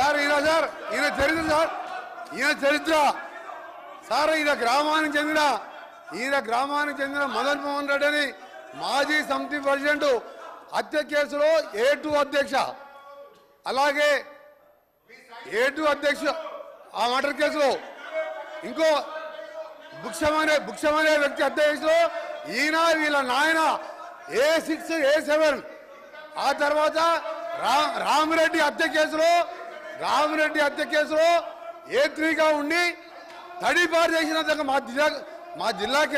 Sir ఈయన చరిత్ర sir ఈయన గ్రామానికి చెందిన మదన్ మోహన్ రెడ్డి అని మాజీ సమితి ప్రెసిడెంట్ హత్య కేసులో A2 అధ్యక్ష, అలాగే A2 అధ్యక్ష ఆ మర్డర్ కేసులో ఇంకో బుక్షమనే వ్యక్తి అధ్యక్షులు ఈయన వీళ్ళ నాయన A6 A7, ఆ తర్వాత రామిరెడ్డి హత్య కేసులో A3గా ఉండి తడిపారు చేసిన మా జిల్లాకి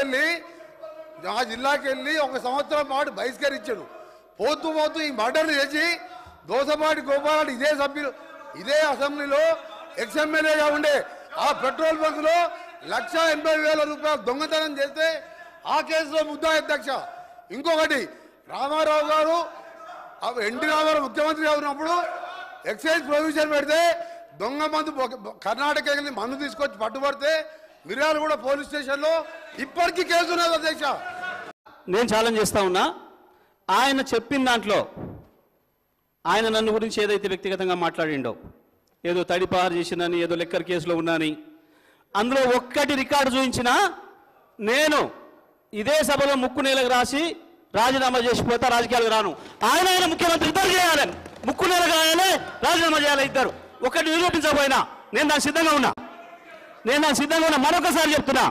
వెళ్ళి 1 సంవత్సరం పాటు బహిష్కరించాడు. పోతూ ఈ మర్డర్లు చేసి దోసపాటి గోపాల్ ఇదే అసెంబ్లీలో ఎక్స్ఎమ్మెల్యేగా ఉండే ఆ పెట్రోల్ బంకులో 1,80,000 రూపాయలు దొంగతనం చేస్తే ఆ కేసులో ముద్దాయి అధ్యక్ష. ఇంకొకటి రామారావు గారు ఎన్టీ రామారావు ముఖ్యమంత్రిగా ఉన్నప్పుడు ఎక్సైజ్ ప్రొవిజన్ పెడితే దొంగ మందు కర్ణాటక వెళ్ళి మందు తీసుకొచ్చి పట్టుబడితే మిర్యాలగూడ పోలీస్ స్టేషన్లో ఇప్పటికీ కేసు ఉన్నది అధ్యక్ష. నేను ఛాలెంజ్ చేస్తా ఉన్నా, ఆయన చెప్పిన దాంట్లో ఆయన నన్ను గురించి ఏదైతే వ్యక్తిగతంగా మాట్లాడిండో, ఏదో తడిపారు చేసిందని, ఏదో లెక్కర్ కేసులో ఉన్నాని, అందులో ఒక్కటి రికార్డు చూపించినా నేను ఇదే సభలో ముక్కు నేలకు రాసి రాజీనామా చేసిపోతా, రాజకీయాలకు రాను. ఆయన ముఖ్యమంత్రి ఇద్దరు చేయాలని, ముక్కు నేలకు రాయాలి, రాజీనామా చేయాలి ఇద్దరు. ఒకటి నిరూపించకపోయినా నేను దానికి సిద్ధంగా ఉన్నా. మరొకసారి చెప్తున్నా,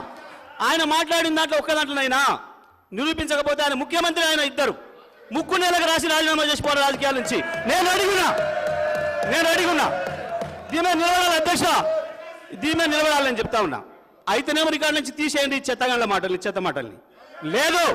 ఆయన మాట్లాడిన దాంట్లో ఒక్క దాంట్లోనైనా నిరూపించకపోతే ఆయన ముఖ్యమంత్రి, ఆయన ఇద్దరు ముక్కు నేలకు రాసి రాజీనామా చేసిపోవాలి రాజకీయాల నుంచి. నేను అడిగున్నా దీని మీద నిలబడాలి అధ్యక్ష, దీని మీద నిలబడాలని చెప్తా ఉన్నా. అయితేనేమో రికార్డు నుంచి తీసేయండి చెత్త మాటల్ని. లేదు